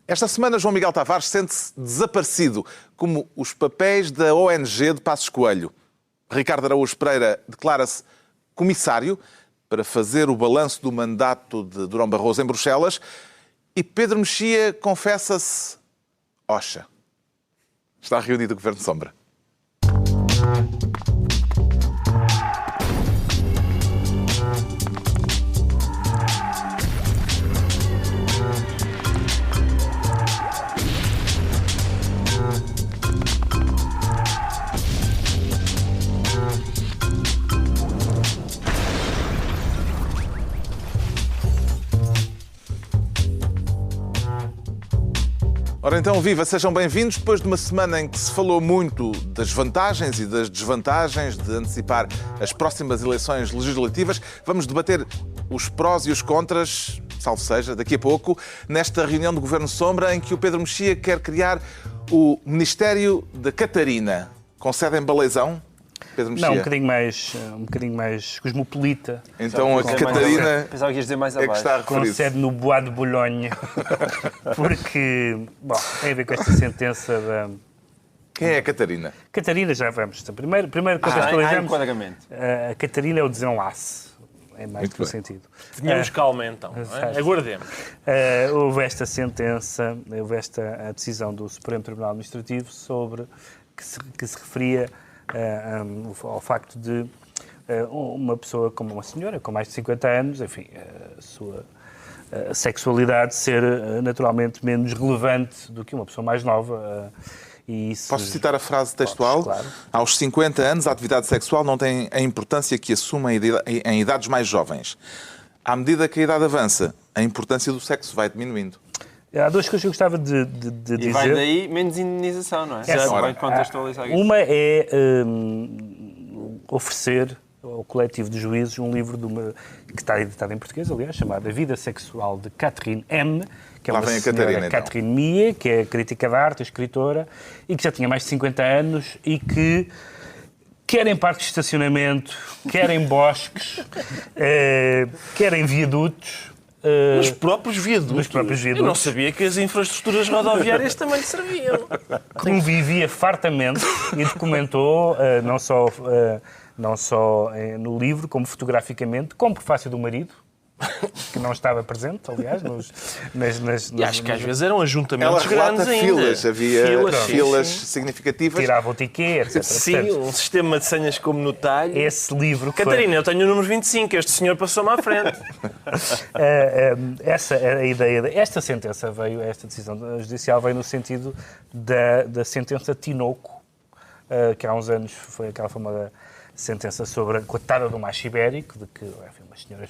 Esta semana, João Miguel Tavares sente-se desaparecido, como os papéis da ONG de Passos Coelho. Ricardo Araújo Pereira declara-se comissário para fazer o balanço do mandato de Durão Barroso em Bruxelas e Pedro Mexia confessa-se Oxa. Está reunido o Governo Sombra. Ora então, viva, sejam bem-vindos. Depois de uma semana em que se falou muito das vantagens e das desvantagens de antecipar as próximas eleições legislativas, vamos debater os prós e os contras, salvo seja, daqui a pouco, nesta reunião do Governo Sombra em que o Pedro Mexia quer criar o Ministério da Catarina. Com sede em Baleizão, Pedro Mexia? Não, um bocadinho mais cosmopolita. Então a Catarina pensava que ias dizer mais é que abaixo. está a Com referir-se. sede no Bois de Boulogne. Porque, bom, tem a ver com esta sentença da... Quem é a Catarina? Catarina, já vamos. Primeiro Há contextualizamos. enquadramento. A Catarina é o desenlace. É mais Muito do que o bem. sentido. Tínhamos calma então, não é? Certo. Aguardemos. Houve esta sentença, houve a decisão do Supremo Tribunal Administrativo sobre que se referia ao facto de uma pessoa como uma senhora com mais de 50 anos, enfim, a sua sexualidade ser naturalmente menos relevante do que uma pessoa mais nova. E isso... Posso citar a frase textual? Podes, claro. Aos 50 anos, a atividade sexual não tem a importância que assume em idades mais jovens. À medida que a idade avança, a importância do sexo vai diminuindo. Há duas coisas que eu gostava de dizer. E vai daí menos indenização, não é? Essa Já hora. vai contextualizar isso. Uma é oferecer ao coletivo de juízes um livro que está editado em português, aliás, chamado A Vida Sexual de Catherine M., que é Lá uma vem a senhora, Catarina, então. Catherine Mia, que é crítica de arte, escritora, e que já tinha mais de 50 anos e que quer em parques de estacionamento, quer em bosques, quer em viadutos. Nos próprios viadutos. Nos próprios viadutos. Eu não sabia que as infraestruturas rodoviárias também lhe serviam. Convivia fartamente e documentou não só no livro, como fotograficamente, com prefácio do marido, que não estava presente, aliás, E acho que às vezes eram ajuntamentos Ela relata grandes ainda. filas, havia filas sim. significativas. tirava o ticket, etc. Sim, Portanto, um sistema de senhas como no talho. esse livro foi... Catarina, eu tenho o número 25, este senhor passou-me à frente. Essa é a ideia. Esta sentença veio, esta decisão judicial veio no sentido da sentença Tinoco, que há uns anos foi aquela famosa sentença sobre a cotada do macho ibérico, de que enfim, umas senhoras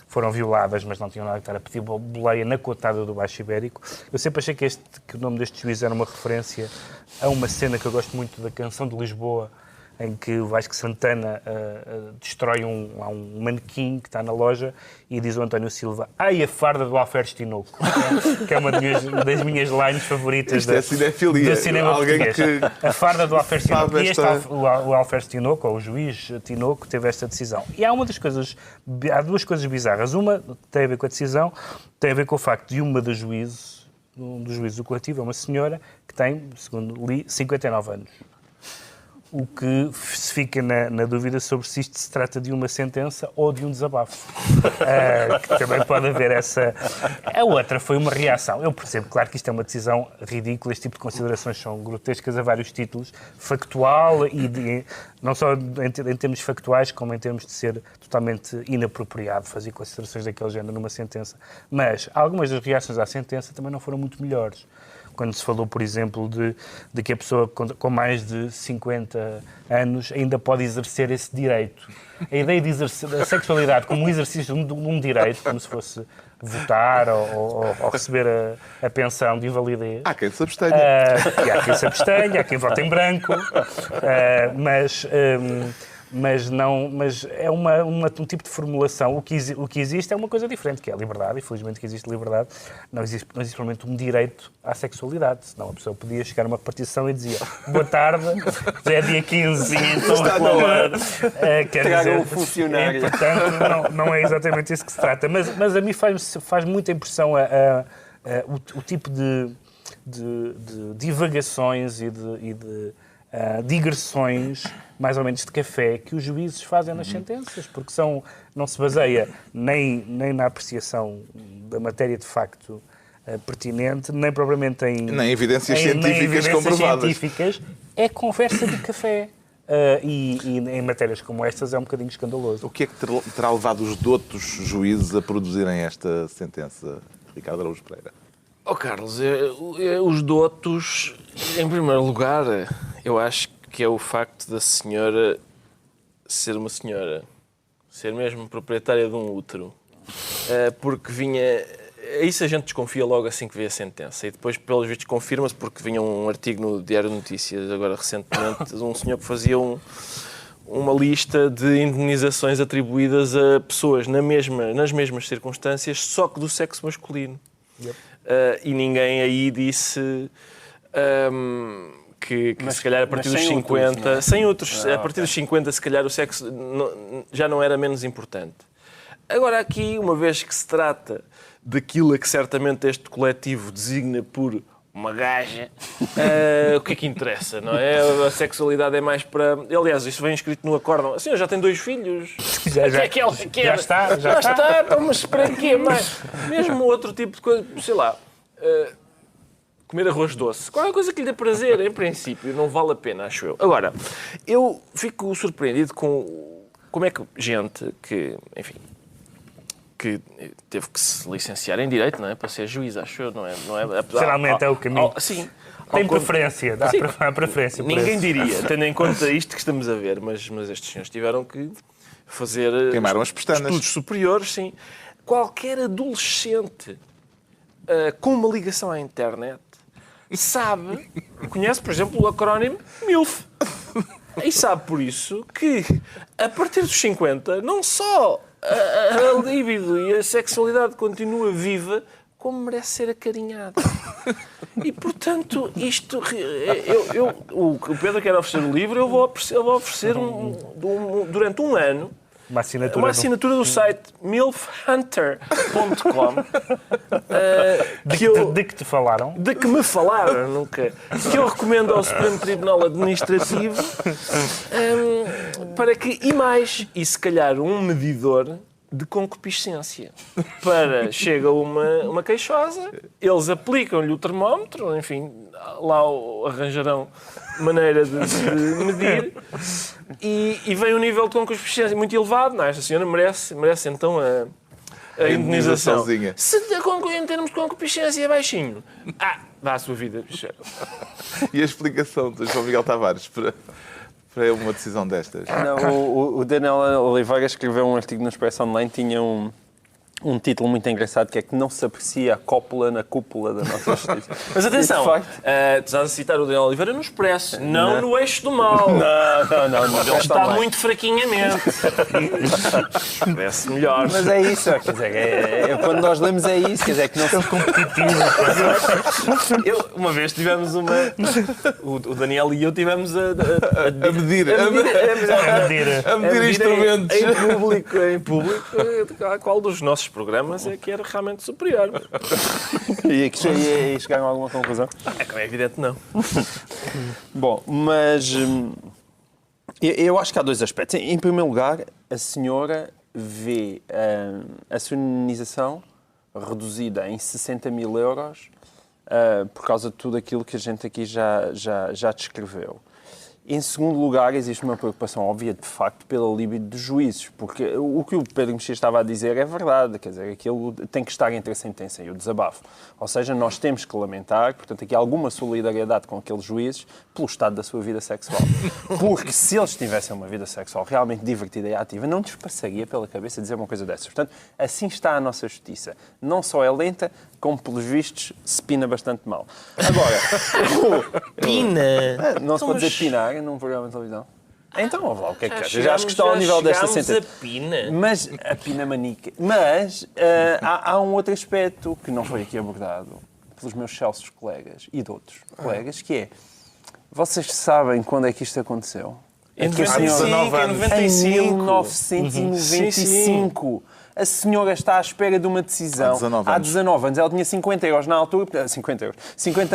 foram violadas, mas não tinham nada que estar a pedir boleia na cotada do macho ibérico. Eu sempre achei que o nome deste juiz era uma referência a uma cena que eu gosto muito da Canção de Lisboa, em que o Vasco Santana destrói um manequim que está na loja e diz o António Silva: ai, a farda do Alferes Tinoco, que é uma das minhas lines favoritas Isto é cinefilia. do cinema Alguém português. A farda do Alferes Tinoco. sabe E o Alferes Tinoco, ou o juiz Tinoco, teve esta decisão. E há duas coisas bizarras. Uma tem a ver com a decisão, tem a ver com o facto de um dos juízes do coletivo, é uma senhora que tem, segundo li, 59 anos. O que se fica na dúvida sobre se isto se trata de uma sentença ou de um desabafo. Que também pode haver essa... A outra foi uma reação. Eu percebo, claro que isto é uma decisão ridícula, este tipo de considerações são grotescas a vários títulos, factual e não só em termos factuais, como em termos de ser totalmente inapropriado fazer considerações daquele género numa sentença. Mas algumas das reações à sentença também não foram muito melhores. Quando se falou, por exemplo, de que a pessoa com mais de 50 anos ainda pode exercer esse direito. A ideia de exercer a sexualidade como um exercício de um direito, como se fosse votar ou receber a pensão de invalidez. Há quem se abstenha. E há quem se abstenha, há quem vote em branco, mas é um tipo de formulação. O que existe é uma coisa diferente, que é a liberdade, e felizmente que existe liberdade. Não existe provavelmente um direito à sexualidade, senão a pessoa podia chegar a uma repartição e dizia: boa tarde, já é dia 15, então reclamar. Quer dizer, um funcionário. portanto, não é exatamente isso que se trata. Mas a mim faz muita impressão o tipo de divagações e de digressões, mais ou menos de café, que os juízes fazem nas sentenças, porque não se baseia nem na apreciação da matéria de facto pertinente, nem propriamente nem evidências científicas comprovadas. É conversa de café. E em matérias como estas é um bocadinho escandaloso. O que é que terá levado os doutos juízes a produzirem esta sentença, Ricardo Araújo Pereira? Carlos, os doutos, em primeiro lugar, eu acho que é o facto da senhora ser uma senhora, ser mesmo proprietária de um útero, porque vinha... Isso a gente desconfia logo assim que vê a sentença. E depois, pelos vistos, confirma-se porque vinha um artigo no Diário de Notícias, agora recentemente, de um senhor que fazia uma lista de indemnizações atribuídas a pessoas nas mesmas circunstâncias, só que do sexo masculino. Yep. E ninguém aí disse que se calhar a partir dos 50... Outros, é? Sem outros. A partir dos 50, se calhar, o sexo já não era menos importante. Agora aqui, uma vez que se trata daquilo a que certamente este coletivo designa por uma gaja, o que é que interessa, não é? A sexualidade é mais para... Aliás, isso vem escrito no acórdão. A senhora já tem 2 filhos. Já está. Então, mas para quê mais? Mesmo outro tipo de coisa, sei lá, comer arroz doce. Qualquer coisa que lhe dê prazer, em princípio, não vale a pena, acho eu. Agora, eu fico surpreendido com como é que gente que, enfim, que teve que se licenciar em Direito, não é? Para ser juiz, acho eu, não é? Geralmente é o caminho. Sim. Tem preferência, dá preferência. Ninguém diria, tendo em conta isto que estamos a ver, mas estes senhores tiveram que fazer estudos superiores, sim. Qualquer adolescente com uma ligação à internet conhece, por exemplo, o acrónimo MILF. E sabe, por isso, que a partir dos 50, não só a libido e a sexualidade continua viva, como merece ser acarinhada. E, portanto, isto... o Pedro quer oferecer o livro, eu vou oferecer durante um ano uma assinatura do site milfhunter.com de que te falaram? De que me falaram, nunca. Que eu recomendo ao Supremo Tribunal Administrativo para que... E se calhar um medidor de concupiscência. Chega uma queixosa, eles aplicam-lhe o termómetro, enfim, lá arranjarão maneira de medir, e vem um nível de concupiscência muito elevado. Não, esta senhora merece então a indemnização. Se em termos de concupiscência é baixinho, dá a sua vida. E a explicação do João Miguel Tavares para uma decisão destas? Não, o Daniel Oliveira escreveu um artigo no Expresso Online, tinha um título muito engraçado, que é que não se aprecia a cópula na cúpula da nossa justiça. Mas atenção, tu estás a citar o Daniel Oliveira no Expresso, não no Eixo do Mal. Não. Ele está muito fraquinhamente. Parece melhor. Mas é isso, quer dizer, quando nós lemos é isso, quer dizer, que não se competitivo. Uma vez tivemos o Daniel e eu tivemos a medir instrumentos. Em público, qual dos nossos programas é que era realmente superior. E chegaram a alguma conclusão? Como é evidente, não. Bom, mas eu acho que há 2 aspectos. Em primeiro lugar, a senhora vê a sua indemnização reduzida em 60 mil euros por causa de tudo aquilo que a gente aqui já descreveu. Em segundo lugar, existe uma preocupação óbvia, de facto, pela libido dos juízes, porque o que o Pedro Mexia estava a dizer é verdade, quer dizer, aquilo tem que estar entre a sentença e o desabafo. Ou seja, nós temos que lamentar, portanto, aqui alguma solidariedade com aqueles juízes pelo estado da sua vida sexual. Porque se eles tivessem uma vida sexual realmente divertida e ativa, não lhes passaria pela cabeça dizer uma coisa dessas. Portanto, assim está a nossa justiça. Não só é lenta, como, pelos vistos, se pina bastante mal. Agora... Pina? Não se pode dizer pinar num programa de televisão. Então, ouve lá, o que é que achas? Já acho que está ao nível desta sentença. Mas a pina manica. Mas há um outro aspecto que não foi aqui abordado pelos meus excelsos colegas e de outros colegas, que é, vocês sabem quando é que isto aconteceu? Em 1995. Em 1995. A senhora está à espera de uma decisão há 19 anos. Ela tinha 50 euros na altura, 50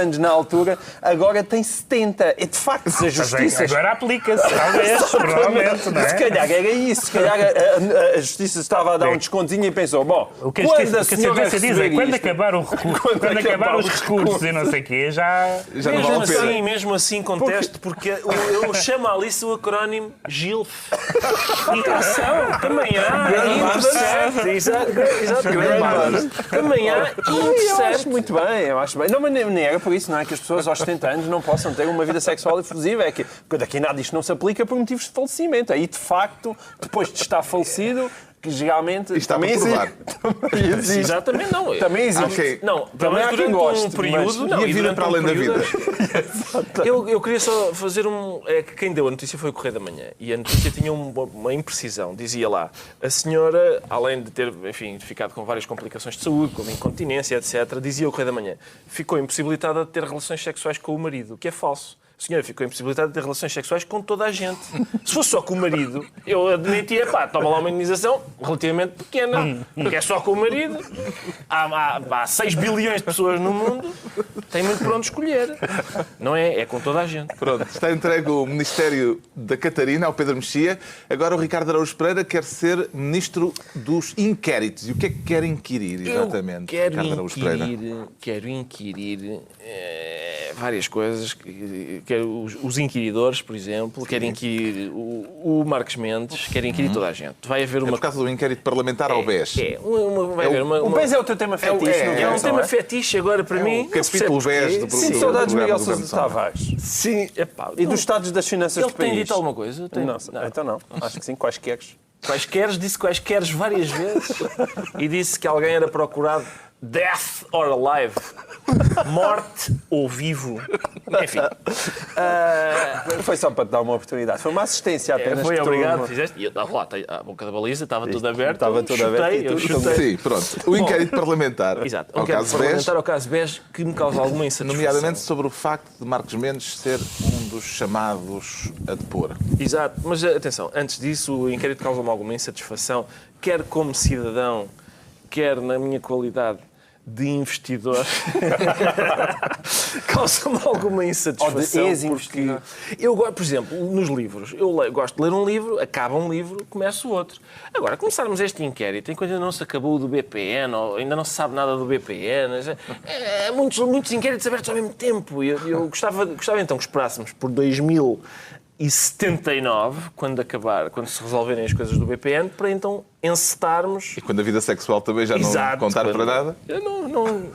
anos na altura, agora tem 70. É de facto, se a justiça... Agora aplica-se, talvez, provavelmente, não é? Se calhar era isso. Se calhar a justiça estava a dar um descontinho e pensou, bom, o que quando a senhora diz é quando acabar o recurso, quando acabar os recursos e não sei o quê, já não vale a pena. Mesmo assim contesto, porque eu chamo ali o acrónimo GILF. Interção, também há. Exato. Também há. Eu acho muito bem, eu acho bem. Não, mas nem era por isso, não é? Que as pessoas aos 70 anos não possam ter uma vida sexual efusiva. É que daqui nada disto não se aplica por motivos de falecimento. Aí, de facto, depois de estar falecido, que geralmente... Está também existe. Também existe. Exatamente, não. Também existe. Okay. Não, também há quem goste, um período... E a vida para além da vida? Eu queria só fazer um... É que quem deu a notícia foi o Correio da Manhã. E a notícia tinha uma imprecisão. Dizia lá, a senhora, além de ter, enfim, ficado com várias complicações de saúde, como incontinência, etc., dizia o Correio da Manhã, ficou impossibilitada de ter relações sexuais com o marido, o que é falso. A senhora ficou impossibilitada de ter relações sexuais com toda a gente. Se fosse só com o marido, eu admitia, toma lá uma indenização relativamente pequena, porque é só com o marido. Há 6 bilhões de pessoas no mundo, tem muito para onde escolher. Não é? É com toda a gente. Pronto, está entregue o Ministério da Catarina ao Pedro Mexia. Agora o Ricardo Araújo Pereira quer ser Ministro dos Inquéritos. E o que é que quer inquirir, exatamente? Quero inquirir várias coisas. Quero os inquiridores, por exemplo, quero inquirir o Marcos Mendes, quero inquirir toda a gente. Vai haver uma... É por causa do inquérito parlamentar ao BES. Vai haver o BES é o teu tema fetiche. É um tema fetiche agora para mim. O capítulo BES do Sim, saudades de Miguel Sousa Tavares. Sim. E dos estados das finanças do país. Ele tem dito alguma coisa? Não. Então não. Acho que sim, quaisqueres. Disse quaisqueres várias vezes. E disse que alguém era procurado death or alive. Morte ou vivo. Enfim. Foi só para te dar uma oportunidade. Foi uma assistência apenas. Foi obrigado. Fizeste. E lá, a boca da baliza estava tudo aberto. Estava tudo aberto. Eu chutei. Sim, pronto. O inquérito parlamentar. Exato. O inquérito parlamentar ao caso BES que me causa alguma insatisfação. Nomeadamente sobre o facto de Marcos Mendes ser um dos chamados a depor. Exato. Mas atenção, antes disso, o inquérito causa-me alguma insatisfação, quer como cidadão, quer na minha qualidade de investidor. Causa-me alguma insatisfação. Ou de ex-investidor. Eu, por exemplo, nos livros, eu gosto de ler um livro, acaba um livro, começo outro. Agora, começarmos este inquérito, enquanto ainda não se acabou o do BPN, ou ainda não se sabe nada do BPN, muitos inquéritos abertos ao mesmo tempo. Eu gostava então que esperássemos por 2079, quando se resolverem as coisas do BPN, para então encetarmos... E quando a vida sexual também já não contar para nada? Eu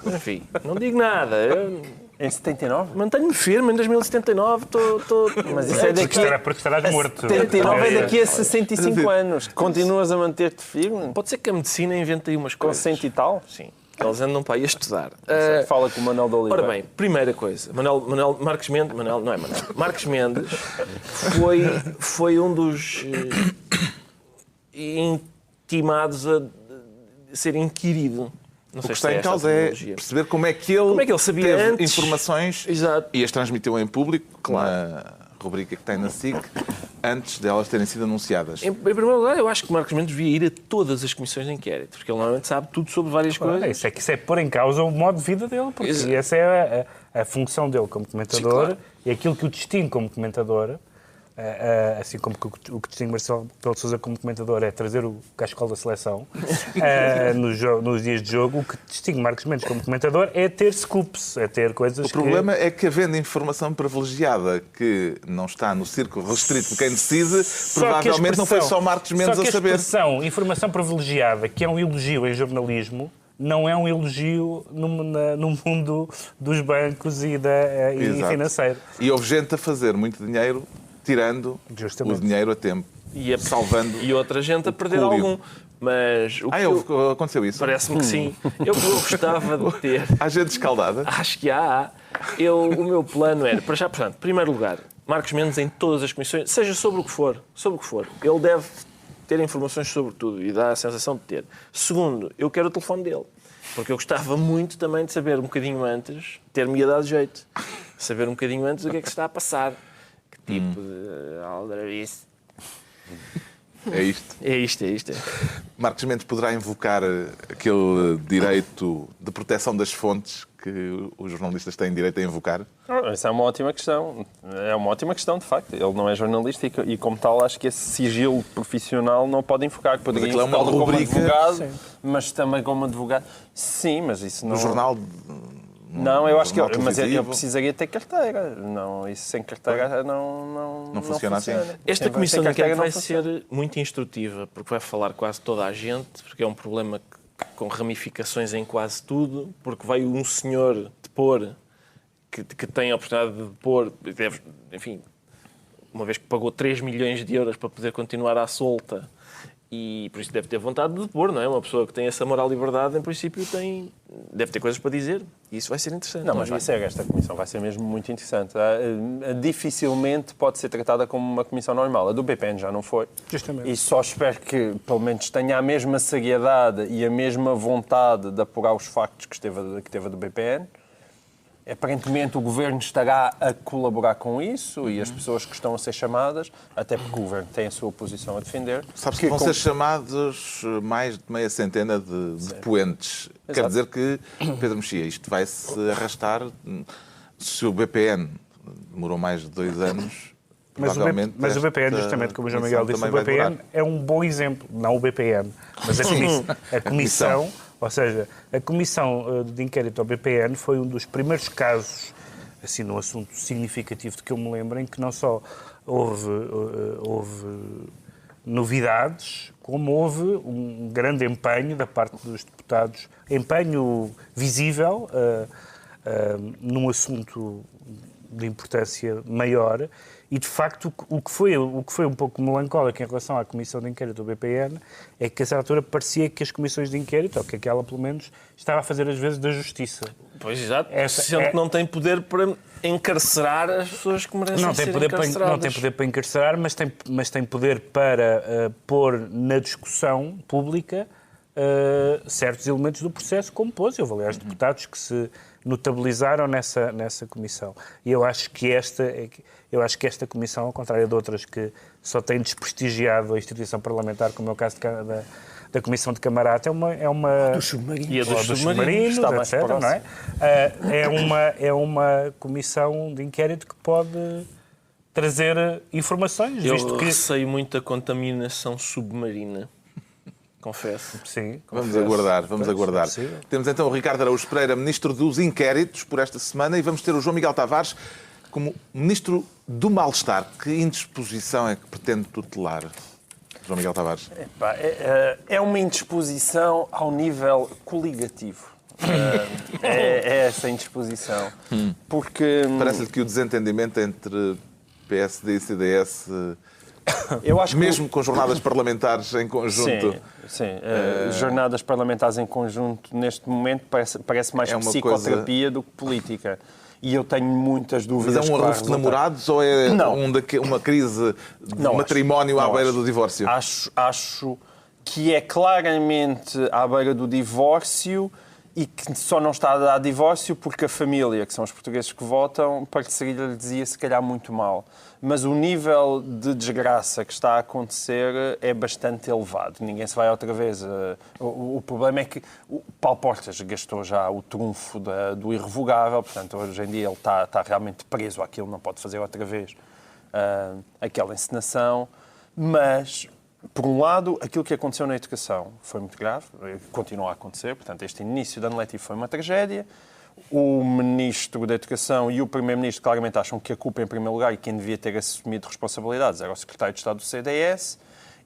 enfim, não digo nada. Em 79? Mantenho-me firme, em 2079 estou... Mas isso é daqui... Porque estarás morto. 79 é daqui a 65 anos. Continuas a manter-te firme? Pode ser que a medicina invente aí umas coisas. Com 100 e tal? Sim. Eles andam para aí a estudar. Fala com o Manuel de Oliveira. Ora bem, primeira coisa. Marcos Mendes... Marcos Mendes foi um dos intimados a ser inquirido. Não O sei que se está em causa é perceber como é que ele sabia teve antes. informações e as transmitiu em público, na rubrica que tem na SIC, antes delas terem sido anunciadas. Em primeiro lugar, eu acho que Marcos Mendes devia ir a todas as comissões de inquérito, porque ele normalmente sabe tudo sobre várias coisas. Isso é pôr em causa o modo de vida dele, porque essa é a função dele como comentador. Sim, claro. E aquilo que o distingue como comentador, assim como o que distingue Marcelo Rebelo de Sousa como comentador é trazer o cascol da seleção nos dias de jogo, o que distingue Marcos Mendes como comentador é ter scoops, é ter coisas O problema é que, havendo informação privilegiada que não está no círculo restrito de quem decide, provavelmente não foi só Marcos Mendes a saber. A expressão informação privilegiada, que é um elogio em jornalismo, não é um elogio no mundo dos bancos e financeiro. E houve gente a fazer muito dinheiro tirando o dinheiro a tempo, salvando. E outra gente a perder algum. Mas aconteceu isso? Parece-me que sim. Eu gostava de ter... Há gente escaldada? Acho que há. O meu plano era, para já, portanto, em primeiro lugar, Marcos Mendes em todas as comissões, seja sobre o que for, ele deve ter informações sobre tudo e dá a sensação de ter. Segundo, eu quero o telefone dele. Porque eu gostava muito também de saber um bocadinho antes, ter-me dado jeito, saber um bocadinho antes o que é que se está a passar. Que tipo de aldrabice. É isto. É isto. Marcos Mendes poderá invocar aquele direito de proteção das fontes que os jornalistas têm direito a invocar? Essa é uma ótima questão. É uma ótima questão, de facto. Ele não é jornalista e como tal, acho que esse sigilo profissional não pode invocar. Poderia aquilo é uma invocá-lo como rubrica- advogado, mas também como advogado. Sim, mas isso não... No jornal... Não, eu acho que jornal mas ele televisivo? precisaria ter carteira. Não, isso sem carteira não funciona assim. Esta Sem comissão de carteira inquérito não vai funciona. ser muito instrutiva, porque vai falar quase toda a gente, porque é um problema com ramificações em quase tudo, porque vai um senhor depor, que tem a oportunidade de depor, deve, enfim, uma vez que pagou 3 milhões de euros para poder continuar à solta, e por isso deve ter vontade de depor, não é? Uma pessoa que tem essa moral liberdade, em princípio, deve ter coisas para dizer. E isso vai ser interessante. Não, mas vai ser. Esta comissão vai ser mesmo muito interessante. Dificilmente pode ser tratada como uma comissão normal. A do BPN já não foi. Justamente. E só espero que, pelo menos, tenha a mesma seriedade e a mesma vontade de apurar os factos que teve a do BPN. Aparentemente o Governo estará a colaborar com isso e as pessoas que estão a ser chamadas, até porque o Governo tem a sua posição a defender. Sabes que vão ser chamados mais de meia centena de depoentes. Quer dizer que, Pedro Mexia, isto vai-se arrastar. Se o BPN demorou mais de 2 anos, provavelmente... Mas o BPN, justamente como o João Miguel disse, o também vai BPN demorar. é um bom exemplo. Não o BPN, mas a comissão. Ou seja, a comissão de inquérito ao BPN foi um dos primeiros casos, assim, num assunto significativo de que eu me lembro, em que não só houve novidades, como houve um grande empenho da parte dos deputados, empenho visível num assunto de importância maior. E, de facto, o que foi um pouco melancólico em relação à comissão de inquérito do BPN é que, a certa altura, parecia que as comissões de inquérito, ou que aquela, pelo menos, estava a fazer, às vezes, da justiça. Pois, exato. Sendo que não tem poder para encarcerar as pessoas que merecem ser encarceradas. Não tem poder para encarcerar, mas tem poder para pôr na discussão pública certos elementos do processo, como pôs. Houve, aliás, deputados que se notabilizaram nessa comissão. E eu acho que esta comissão, ao contrário de outras que só têm desprestigiado a instituição parlamentar, como é o caso da Comissão de Camarata, é uma Do submarino. E a dos submarinos, está mais etc., próximo. não é? É uma comissão de inquérito que pode trazer informações, Eu visto que... receio muito a contaminação submarina. Confesso. Sim, Vamos aguardar. É possível. Temos então o Ricardo Araújo Pereira, Ministro dos Inquéritos, por esta semana, e vamos ter o João Miguel Tavares como Ministro do Mal-Estar. Que indisposição é que pretende tutelar, João Miguel Tavares? É uma indisposição ao nível coligativo. É essa indisposição. Porque... Parece-lhe que o desentendimento entre PSD e CDS, eu acho que mesmo com jornadas parlamentares em conjunto... Sim. Jornadas parlamentares em conjunto, neste momento, parece mais É uma psicoterapia do que política. E eu tenho muitas dúvidas. Mas é um qual arrufo de resultado. namorados ou é Não. uma crise de Não matrimónio acho. à beira Não do divórcio? Acho que é claramente à beira do divórcio e que só não está a dar divórcio porque a família, que são os portugueses que votam, pareceria-lhes ia se calhar muito mal. Mas o nível de desgraça que está a acontecer é bastante elevado. Ninguém se vai outra vez. O problema é que o Paulo Portas gastou já o trunfo do irrevogável, portanto, hoje em dia ele está realmente preso àquilo, não pode fazer outra vez aquela encenação. Mas, por um lado, aquilo que aconteceu na educação foi muito grave, continua a acontecer, portanto, este início de ano letivo foi uma tragédia. O Ministro da Educação e o Primeiro-Ministro claramente acham que a culpa, em primeiro lugar, e quem devia ter assumido responsabilidades era o Secretário de Estado do CDS.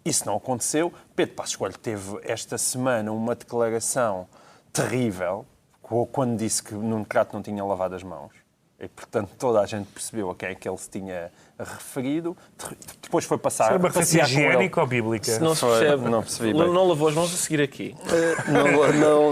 Isso não aconteceu. Pedro Passos Coelho teve esta semana uma declaração terrível, quando disse que Nuno Crato não tinha lavado as mãos. E, portanto, toda a gente percebeu a quem é que ele se tinha referido. Depois foi passar... É uma referência passear com ele. higiênica ou bíblica? Não se percebe. Não percebi bem. Não lavou as mãos a seguir aqui.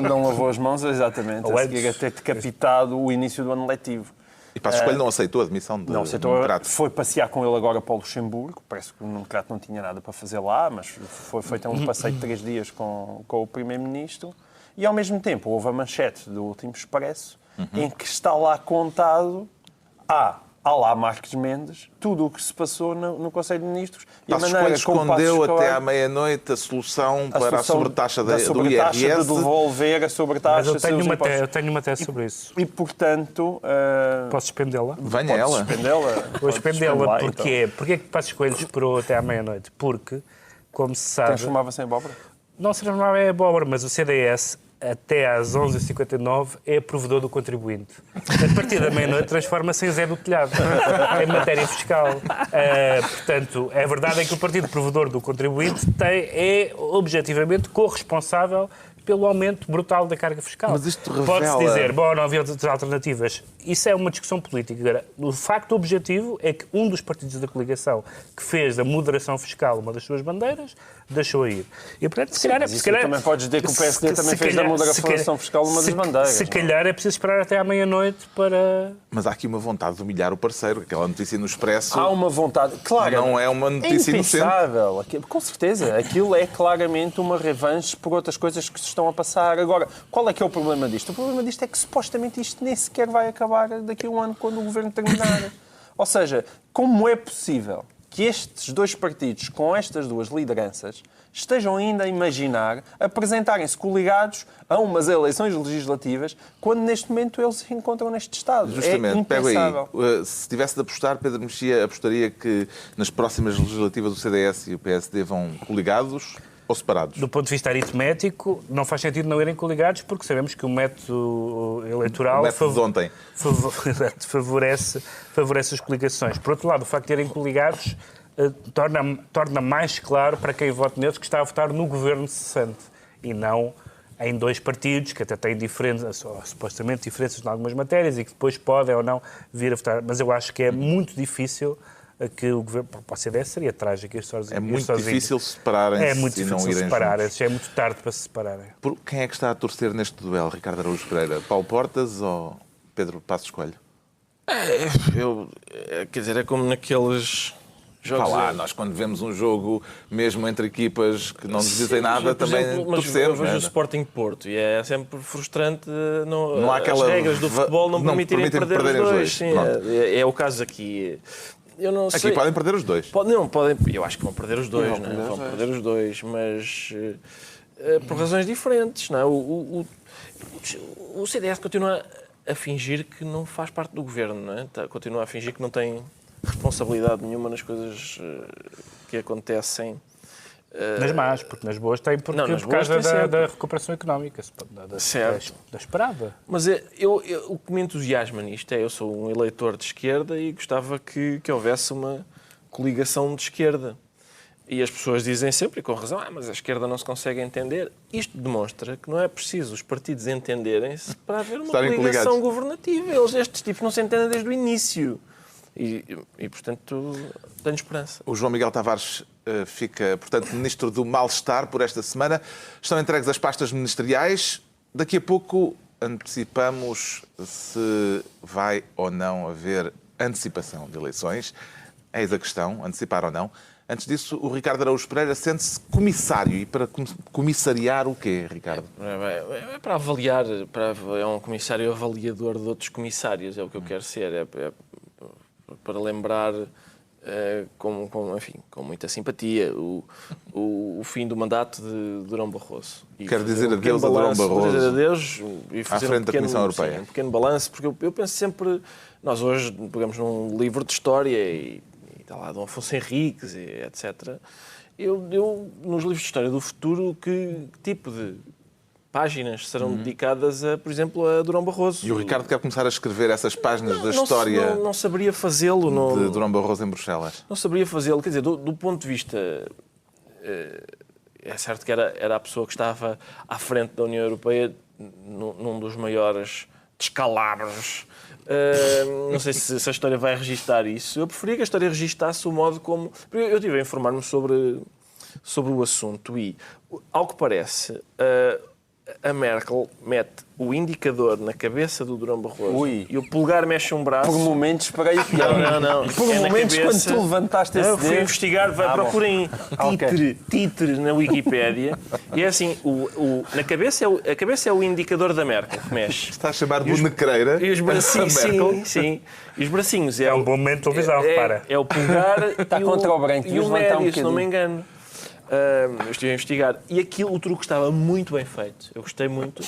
Não lavou as mãos, exatamente. Ou A seguir a ter decapitado o início do ano letivo. E Passos Coelho não aceitou a admissão de Não aceitou. Nuno Crato. Foi passear com ele agora para o Luxemburgo. Parece que o Nuno Crato não tinha nada para fazer lá, mas foi feito um passeio de 3 dias com o Primeiro-Ministro. E, ao mesmo tempo, houve a manchete do último Expresso, em que está lá contado à lá Marques Mendes, tudo o que se passou no Conselho de Ministros. Passos Coelho escondeu até à meia-noite a solução para a sobretaxa do IRS. De devolver a sobretaxa. Mas eu tenho uma tese sobre isso. E portanto... Posso suspendê-la? Venha ela. Vou suspendê-la. Porquê? Porquê que Passos Coelho esperou até à meia-noite? Porque, como se sabe... Transformava-se em abóbora? Não se transformava em abóbora, mas o CDS... até às 11h59 é provedor do contribuinte. A partir da meia-noite transforma-se em Zé do Telhado, em matéria fiscal. Portanto, a verdade é que o partido provedor do contribuinte é objetivamente corresponsável pelo aumento brutal da carga fiscal. Mas isto revela... Pode-se dizer, bom, não havia outras alternativas. Isso é uma discussão política. Agora, o facto objetivo é que um dos partidos da coligação que fez da moderação fiscal uma das suas bandeiras, deixou ir. E, portanto, se calhar também podes dizer que o PSD também fez da moderação fiscal uma das bandeiras. Se calhar é preciso esperar até à meia-noite para... Mas há aqui uma vontade de humilhar o parceiro. Aquela notícia no Expresso... Há uma vontade... Claro, não é uma notícia inocente. Impensável. Com certeza. Aquilo é claramente uma revanche por outras coisas que se estão a passar. Agora, qual é que é o problema disto? O problema disto é que supostamente isto nem sequer vai acabar daqui a um ano quando o governo terminar. Ou seja, como é possível que estes dois partidos, com estas duas lideranças, estejam ainda a imaginar apresentarem-se coligados a umas eleições legislativas quando neste momento eles se encontram neste estado? Justamente, é impensável. Pego aí. Se tivesse de apostar, Pedro Mexia apostaria que nas próximas legislativas o CDS e o PSD vão coligados ou separados? Do ponto de vista aritmético, não faz sentido não irem coligados, porque sabemos que o método eleitoral o método de ontem. favorece as coligações. Por outro lado, o facto de irem coligados torna mais claro para quem vota neles que está a votar no governo cessante e não em dois partidos que até têm supostamente diferenças em algumas matérias e que depois podem ou não vir a votar. Mas eu acho que é muito difícil que o governo... Para o CDS seria trágico. É muito difícil separarem-se é muito e difícil não irem separarem-se. É muito tarde para se separarem. Por quem é que está a torcer neste duelo, Ricardo Araújo Pereira? Paulo Portas ou Pedro Passos Coelho? Quer dizer, é como naqueles... Nós quando vemos um jogo mesmo entre equipas que não nos dizem nada, por também exemplo, mas torcemos. Eu vejo o Sporting Porto e é sempre frustrante não há as regras do futebol não permitirem perder os dois. Sim, é o caso aqui. Eu não sei. Aqui podem perder os dois. Podem, eu acho que vão perder os dois, vão perder os dois, mas por razões diferentes. Não é? O CDS continua a fingir que não faz parte do governo, não é? Continua a fingir que não tem responsabilidade nenhuma nas coisas que acontecem. Nas más, porque nas boas tem, por causa da recuperação económica, da esperada. Mas o que me entusiasma nisto eu sou um eleitor de esquerda e gostava que houvesse uma coligação de esquerda. E as pessoas dizem sempre, e com razão, mas a esquerda não se consegue entender. Isto demonstra que não é preciso os partidos entenderem-se para haver uma coligação governativa. Estes tipos não se entendem desde o início. E, portanto, tenho esperança. O João Miguel Tavares fica, portanto, ministro do mal-estar por esta semana. Estão entregues as pastas ministeriais. Daqui a pouco antecipamos se vai ou não haver antecipação de eleições. Eis a questão, antecipar ou não. Antes disso, o Ricardo Araújo Pereira sente-se comissário. E para comissariar o quê, Ricardo? É para avaliar, é um comissário avaliador de outros comissários, é o que eu quero ser. Para lembrar com muita simpatia o fim do mandato de Durão Barroso. Quero dizer adeus a Durão Barroso. Dizer adeus e fazer à frente da Comissão Europeia. Um pequeno balanço, porque eu penso sempre... Nós hoje pegamos num livro de história e está lá Dom Afonso Henriques, etc. Eu, nos livros de história do futuro, que tipo de páginas serão dedicadas, por exemplo, a Durão Barroso? E o Ricardo quer começar a escrever essas páginas da história não saberia fazê-lo. De Durão Barroso em Bruxelas. Não saberia fazê-lo. Quer dizer, do ponto de vista... É certo que era a pessoa que estava à frente da União Europeia num dos maiores descalabros. Não sei se a história vai registar isso. Eu preferia que a história registasse o modo como... Eu estive a informar-me sobre o assunto e, ao que parece... a Merkel mete o indicador na cabeça do Durão Barroso Ui. e o polegar mexe um braço. Por momentos esperei o pior. Não. Por É na momentos, cabeça. quando tu levantaste esse Eu fui dedo... investigar, procurem títere na Wikipédia. E é assim, a cabeça é o indicador da Merkel que mexe. Está a chamar de necreira. E os bracinhos, sim. E os bracinhos É um bom momento de televisão, repara. É o polegar Está e contra o branco e e o os levantar um médio, se não me bocadinho. engano. Eu estive a investigar. E aquilo, o truque estava muito bem feito. Eu gostei muito.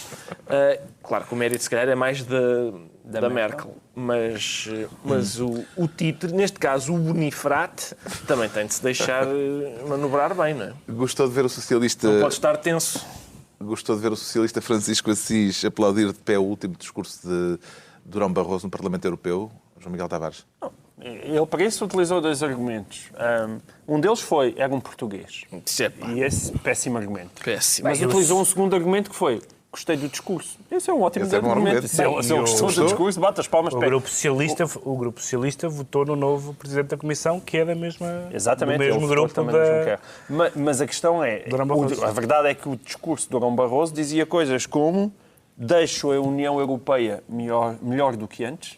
Claro que o mérito, se calhar, é mais da Merkel. Mas o títere, neste caso o Bonifrate, também tem de se deixar manobrar bem, não é? Gostou de ver o socialista... Não pode estar tenso. Gostou de ver o socialista Francisco Assis aplaudir de pé o último discurso de Durão Barroso no Parlamento Europeu? João Miguel Tavares. Ele, para isso, utilizou 2 argumentos. Um deles era um português. E esse, péssimo argumento. Péssimo. Mas utilizou um segundo argumento que foi: gostei do discurso. Esse é um ótimo Esse é um bom argumento. argumento. Se ele gostou do discurso, bate as palmas. O Grupo Socialista votou no novo Presidente da Comissão, que é da mesma, Exatamente, do mesmo ele grupo também da... Mas a questão é, Durão Barroso. a verdade é que o discurso de Durão Barroso dizia coisas como: deixo a União Europeia melhor do que antes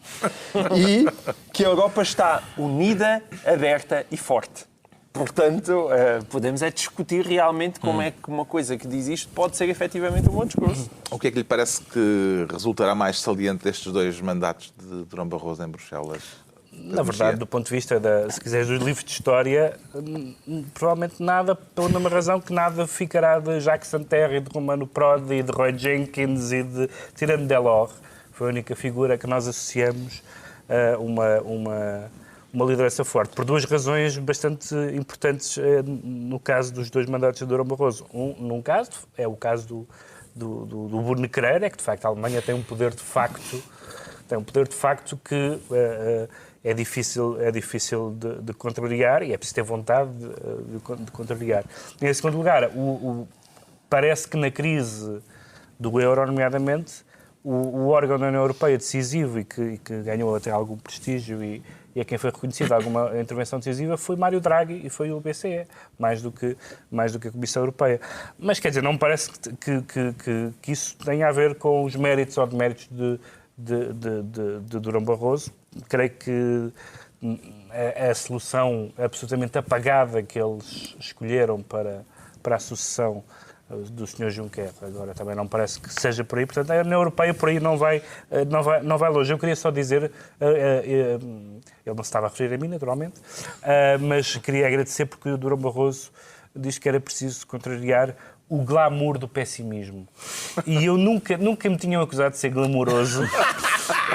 e que a Europa está unida, aberta e forte. Portanto, podemos discutir realmente como é que uma coisa que diz isto pode ser efetivamente um bom discurso. O que é que lhe parece que resultará mais saliente destes 2 mandatos de Durão Barroso em Bruxelas? Na verdade, do ponto de vista, se quiseres, dos livros de história, provavelmente nada, pela mesma razão que nada ficará de Jacques Santer e de Romano Prodi e de Roy Jenkins e de tirando Delors. Foi a única figura que nós associamos a uma liderança forte, por 2 razões bastante importantes no caso dos 2 mandatos de Durão Barroso. Num caso, é o caso do Bonecrer, é que de facto a Alemanha tem um poder de facto que é difícil de contrariar e é preciso ter vontade de contrariar. Em segundo lugar, parece que na crise do euro, nomeadamente, o órgão da União Europeia decisivo e que ganhou até algum prestígio e a quem foi reconhecida alguma intervenção decisiva foi Mário Draghi e foi o BCE, mais do que a Comissão Europeia. Mas, quer dizer, não me parece que isso tenha a ver com os méritos ou deméritos de Durão Barroso. Creio que a solução absolutamente apagada que eles escolheram para a sucessão do Sr. Juncker agora também não parece que seja por aí. Portanto, a União Europeia por aí não vai longe. Eu queria só dizer, ele não se estava a referir a mim, naturalmente, mas queria agradecer porque o Durão Barroso disse que era preciso contrariar o glamour do pessimismo. E eu nunca me tinham acusado de ser glamouroso.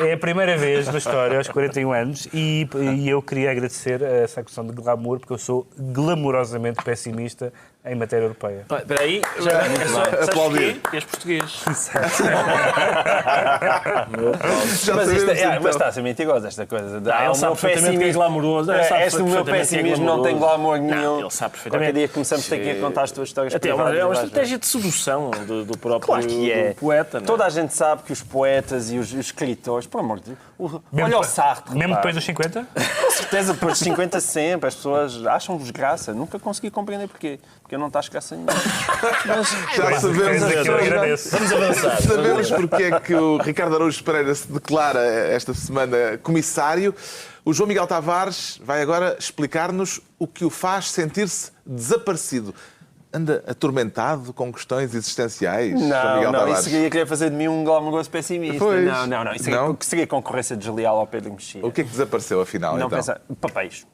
É a primeira vez na história, aos 41 anos, e eu queria agradecer essa acusação de glamour, porque eu sou glamourosamente pessimista em matéria europeia. Espera aí, é só aplaudir. És português. Mas está a ser mentiroso esta coisa. Ele sabe perfeitamente que é glamouroso. O meu pessimismo não tem glamour nenhum. Ele sabe Qualquer perfeitamente. dia começamos a ter que contar as tuas histórias. Até é uma estratégia de sedução do próprio Claro que é. poeta. Não é? Toda a gente sabe que os poetas e os escritores, por amor de Deus, olha o Sartre. Mesmo depois dos 50? Com certeza, depois dos 50 sempre. As pessoas acham-vos graça. Nunca consegui compreender porquê. Porque não estás graça nenhuma. Mas Já sabemos, Vamos avançar. sabemos porque é que o Ricardo Araújo Pereira se declara esta semana comissário. O João Miguel Tavares vai agora explicar-nos o que o faz sentir-se desaparecido. Anda atormentado com questões existenciais? João Miguel Não, Tavares? isso queria fazer de mim um glamouroso pessimista. Pois. Não. Isso seria concorrência desleal ao Pedro Mexia. O que é que desapareceu, afinal, Não então? pensa... Papéis.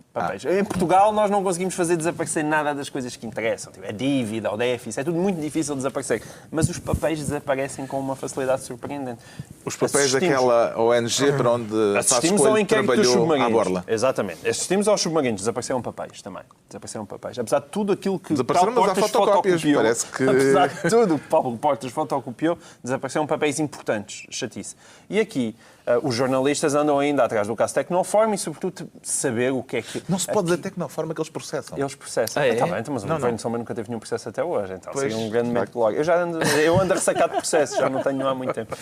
Em Portugal, nós não conseguimos fazer desaparecer nada das coisas que interessam. Tipo, a dívida, o déficit, é tudo muito difícil de desaparecer. Mas os papéis desaparecem com uma facilidade surpreendente. Os papéis daquela ONG para onde Passos Assistimos ao Coelho inquérito dos trabalhou à submarinos. borla. Exatamente. Assistimos aos submarinos. Desapareceram papéis também. Desapareceram papéis. Apesar de tudo aquilo que Desapareceram, mas há Portas fotocópias, fotocopiou, parece que... apesar de tudo o que Paulo Portas fotocopiou, desapareceram papéis importantes. Chatice. E aqui, os jornalistas andam ainda atrás do caso Tecnoform e, sobretudo, saber o que é que... Não se pode dizer Tecnoform que eles processam. Eles processam. É? Está bem, mas o governo de São Bento nunca teve nenhum processo até hoje, então Pois, seria um grande mérito logo. Eu ando a ressacado de processos, já não tenho há muito tempo.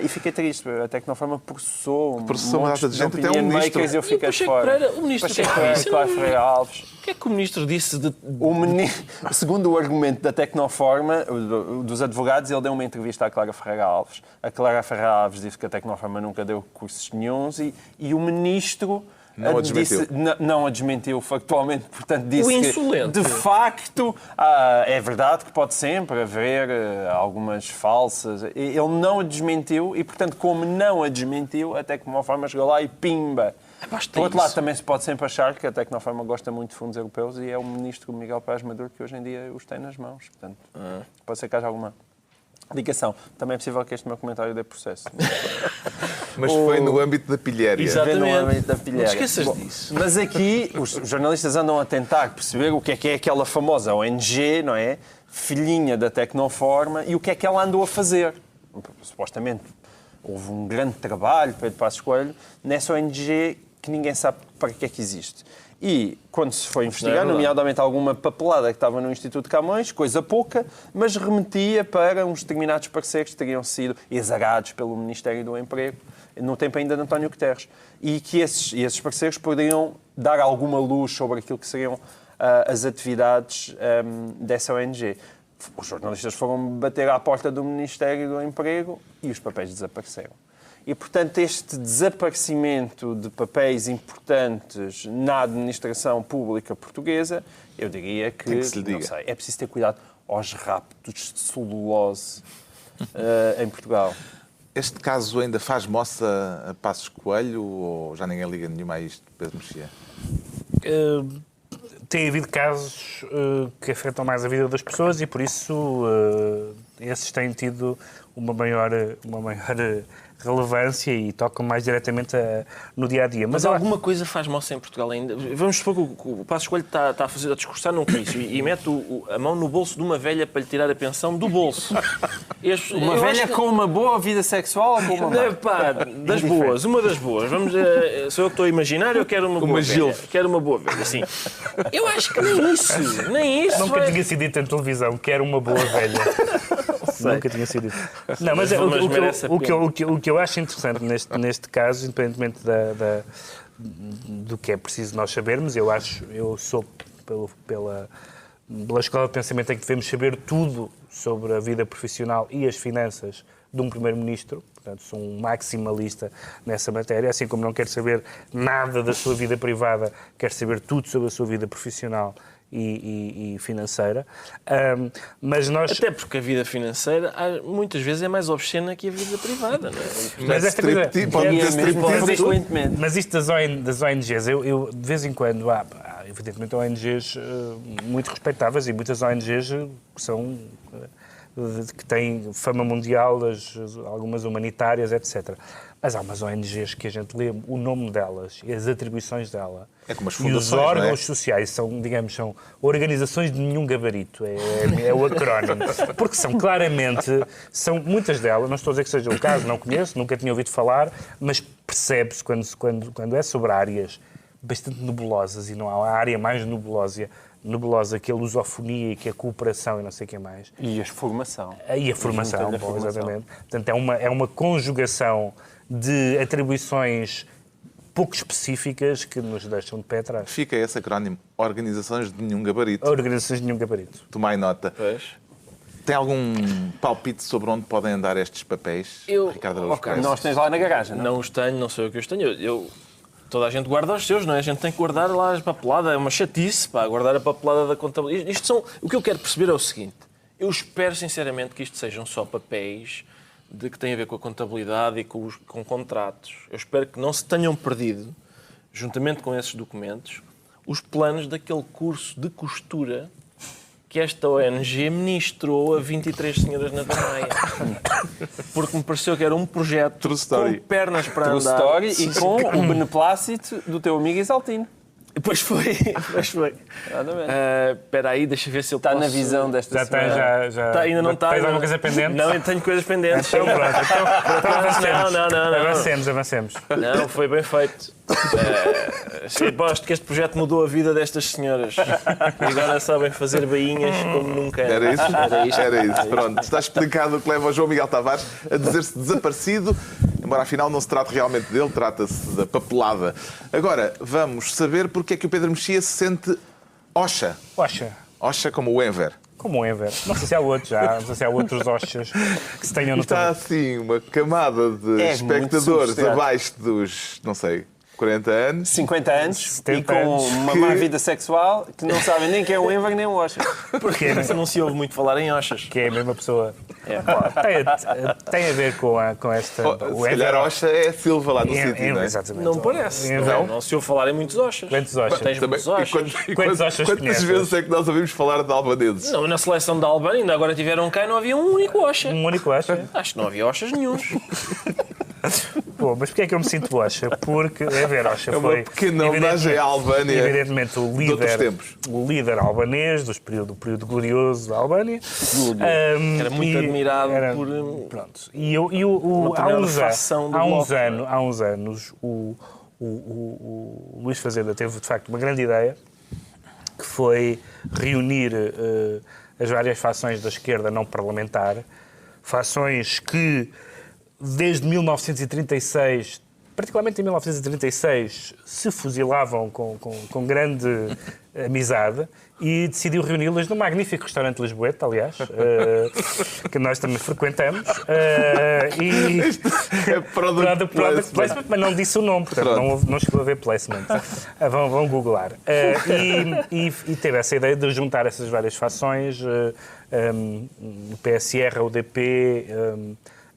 E fiquei triste, a Tecnoform processou uma data de gente, até um ministro. makers, eu fiquei Pacheco fora. Pereira, o ministro Pacheco que é que Pereira, disse? Clara Ferreira Alves. O que é que o ministro disse de... Segundo o argumento da Tecnoforma, dos advogados, ele deu uma entrevista à Clara Ferreira Alves. A Clara Ferreira Alves disse que a Tecnoforma nunca deu cursos nenhuns e o ministro não a desmentiu. Não a desmentiu factualmente, portanto disse O insolente. que, de facto, é verdade que pode sempre haver algumas falsas. Ele não a desmentiu e, portanto, como não a desmentiu, a Tecnoforma chegou lá e pimba. Por outro lado, também se pode sempre achar que a Tecnoforma gosta muito de fundos europeus e é o ministro Miguel Paz Maduro que hoje em dia os tem nas mãos. Portanto, pode ser que haja alguma ligação. Também é possível que este meu comentário dê processo. Mas foi no âmbito da pilhéria. Exatamente. No âmbito da pilhéria. Não te esqueças disso. Mas aqui os jornalistas andam a tentar perceber o que é aquela famosa ONG, não é? Filhinha da Tecnoforma, e o que é que ela andou a fazer. Supostamente houve um grande trabalho, Pedro Passos Coelho, nessa ONG que ninguém sabe para que é que existe. E, quando se foi investigar, nomeadamente alguma papelada que estava no Instituto de Camões, coisa pouca, mas remetia para uns determinados parceiros que teriam sido exagados pelo Ministério do Emprego, no tempo ainda de António Guterres. E que esses parceiros poderiam dar alguma luz sobre aquilo que seriam as atividades dessa ONG. Os jornalistas foram bater à porta do Ministério do Emprego e os papéis desapareceram. E, portanto, este desaparecimento de papéis importantes na administração pública portuguesa, eu diria que se lhe diga? Não sei, é preciso ter cuidado aos raptos de celulose em Portugal. Este caso ainda faz moça a Passos Coelho ou já ninguém liga nenhuma a isto, Pedro Mexia? Tem havido casos que afetam mais a vida das pessoas e, por isso, esses têm tido uma maior relevância e tocam mais diretamente no dia-a-dia. Mas alguma coisa faz moça em Portugal ainda. Vamos supor que o Passos Coelho está a discursar num comício e mete a mão no bolso de uma velha para lhe tirar a pensão do bolso. Uma velha com uma boa vida sexual ou com uma má? Pá, das boas, uma das boas. Vamos, sou eu que estou a imaginar, eu quero uma boa velha. Quero uma boa velha, sim. Eu acho que nem isso. Nunca tinha sido dito em televisão que era uma boa velha. Nunca tinha sido dito. Não, mas o que eu acho interessante neste caso, independentemente do que é preciso nós sabermos, eu sou pela escola de pensamento em que devemos saber tudo sobre a vida profissional e as finanças de um primeiro-ministro. Portanto, sou um maximalista nessa matéria, assim como não quero saber nada da sua vida privada, quero saber tudo sobre a sua vida profissional e financeira. Mas nós... Até porque a vida financeira muitas vezes é mais obscena que a vida privada, não é? Mas esta coisa... frequentemente. Mas isto das ONGs, eu de vez em quando há evidentemente ONGs muito respeitáveis e muitas ONGs que são... que têm fama mundial, algumas humanitárias, etc. Mas há umas ONGs que a gente lê o nome delas e as atribuições dela. É como as e fundações, os órgãos não é? sociais são, digamos, são organizações de nenhum gabarito. É o acrónimo. Porque são claramente, muitas delas, não estou a dizer que seja o caso, não conheço, nunca tinha ouvido falar, mas percebe-se quando é sobre áreas bastante nebulosas, e não há área mais nebulosa que a lusofonia e que a cooperação e não sei o que mais. E a formação. E a formação, exatamente. Portanto, é uma conjugação de atribuições pouco específicas que nos deixam de pé atrás. Fica esse acrónimo, Organizações de Nenhum Gabarito. Organizações de nenhum gabarito. Tomai nota. Pois. Tem algum palpite sobre onde podem andar estes papéis, Ricardo Araújo Pereira? Não os tens lá na garagem, não? Não os tenho, não sei o que os tenho. Toda a gente guarda os seus, não é? A gente tem que guardar lá a papelada. É uma chatice, pá, guardar a papelada da contabilidade. O que eu quero perceber é o seguinte. Eu espero, sinceramente, que isto sejam só papéis que têm a ver com a contabilidade e com contratos. Eu espero que não se tenham perdido, juntamente com esses documentos, os planos daquele curso de costura que esta ONG ministrou a 23 senhoras na Damaia. Porque me pareceu que era um projeto com pernas para andar. E com o beneplácito do teu amigo Isaltino. Pois foi. Espera aí, deixa eu ver se ele Está na visão desta Já semana. tem, já. Ainda não está. Tens alguma coisa pendente? Não, eu tenho coisas pendentes. Então pronto, então avancemos. Não. Avancemos. Não, foi bem feito. Aposto que este projeto mudou a vida destas senhoras. E agora sabem fazer bainhas como nunca. Era isso? Era Isso. Pronto, está explicado o que leva o João Miguel Tavares a dizer-se desaparecido, embora afinal não se trate realmente dele, trata-se da papelada. Agora, vamos saber porque é que o Pedro Mexia se sente Oxa. Oxa como o Enver. Como o Enver. Não sei se há outros já, não sei se há outros Oxas que se tenham no Está assim uma camada de espectadores abaixo dos, não sei, 40 anos. 50 anos 70 e com uma má vida sexual que não sabem nem quem é o Enver nem o Osha. Porque não se ouve muito falar em Oxas. Que é a mesma pessoa. Tem a ver com esta... Se calhar Oxa é a Silva lá no sítio, não é? Exatamente. Não parece. Não se ouve falar em muitos Oxas. Quantos Oxas? Tens muitos Oxas. Quantos Oxas Quantas conheces? vezes é que nós ouvimos falar de albaneses? Não, na seleção da Albânia, ainda agora tiveram cá e não havia um único Oxa. Um único Oxa? Acho que não havia Oxas nenhuns. Pô, mas porquê é que eu me sinto Oxa? Porque, Oxa É uma foi... pequena homenagem à Albânia. Evidentemente, de outros tempos. o líder albanês do período glorioso da Albânia. Era muito admirado por... Pronto. Há uns anos, o Luís Fazenda teve, de facto, uma grande ideia, que foi reunir as várias fações da esquerda não parlamentar, fações que, desde 1936, particularmente em 1936, se fuzilavam com grande amizade, e decidiu reuni-las num magnífico restaurante lisboeta, aliás, que nós também frequentamos. Product placement. Mas não disse o nome, portanto não chegou a ver placement. Vão googlar. E teve essa ideia de juntar essas várias fações, o PSR, a UDP,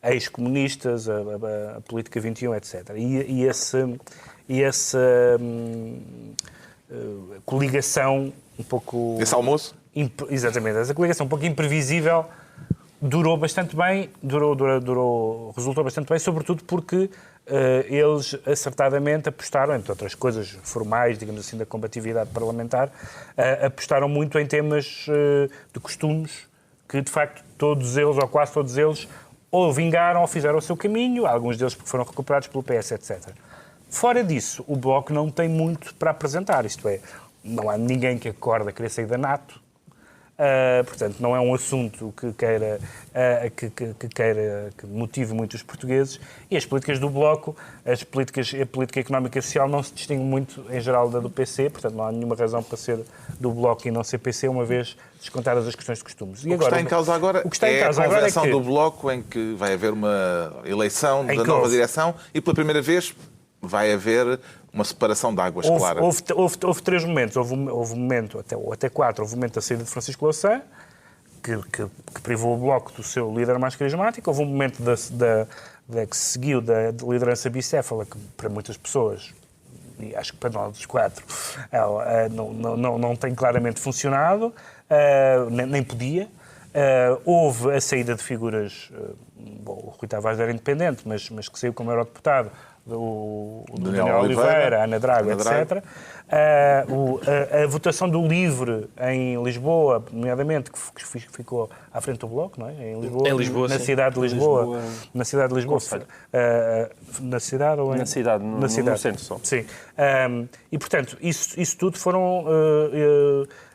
ex-comunistas, a Política 21, etc. E essa coligação um pouco... Esse almoço? Exatamente. Essa coligação um pouco imprevisível durou bastante bem, resultou bastante bem, sobretudo porque eles acertadamente apostaram, entre outras coisas formais, digamos assim, da combatividade parlamentar, apostaram muito em temas de costumes que, de facto, todos eles, ou quase todos eles, ou vingaram ou fizeram o seu caminho, alguns deles porque foram recuperados pelo PS, etc. Fora disso, o Bloco não tem muito para apresentar, isto é, não há ninguém que acorde a querer sair da NATO, portanto, não é um assunto que motive muito os portugueses, e as políticas do Bloco, a política económica e social não se distingue muito, em geral, da do PC, portanto, não há nenhuma razão para ser do Bloco e não ser PC, uma vez descontadas as questões de costumes. O que está em causa agora é a convenção do Bloco, em que vai haver uma eleição da nova direção e, pela primeira vez, vai haver uma separação de águas claras. Houve três momentos. Houve um momento, até quatro. Houve um momento da saída de Francisco Louçã, que privou o Bloco do seu líder mais carismático. Houve um momento que se seguiu da liderança bicéfala, que para muitas pessoas, e acho que para nós dos quatro, não tem claramente funcionado, nem podia. Houve a saída de figuras... o Rui Tavares era independente, mas que saiu como eurodeputado, o Daniel Oliveira, a Ana Drago, etc. A votação do LIVRE em Lisboa, nomeadamente, que ficou à frente do Bloco, não é? Em Lisboa, na cidade de Lisboa. Na cidade de Lisboa. Na cidade ou em... Na cidade, no centro só. Sim. E, portanto, isso tudo foram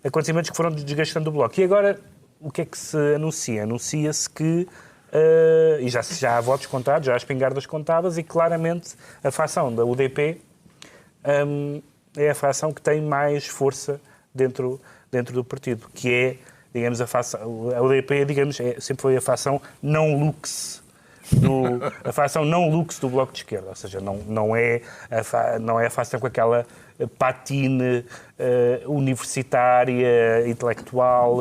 acontecimentos que foram desgastando o Bloco. E agora, o que é que se anuncia? Anuncia-se que e já há votos contados, já há espingardas contadas, e claramente a facção da UDP é a facção que tem mais força dentro do partido, que é, digamos, a UDP, digamos, sempre foi a facção não lux a facção não lux do Bloco de Esquerda, ou seja, não é a facção com aquela patine universitária, intelectual,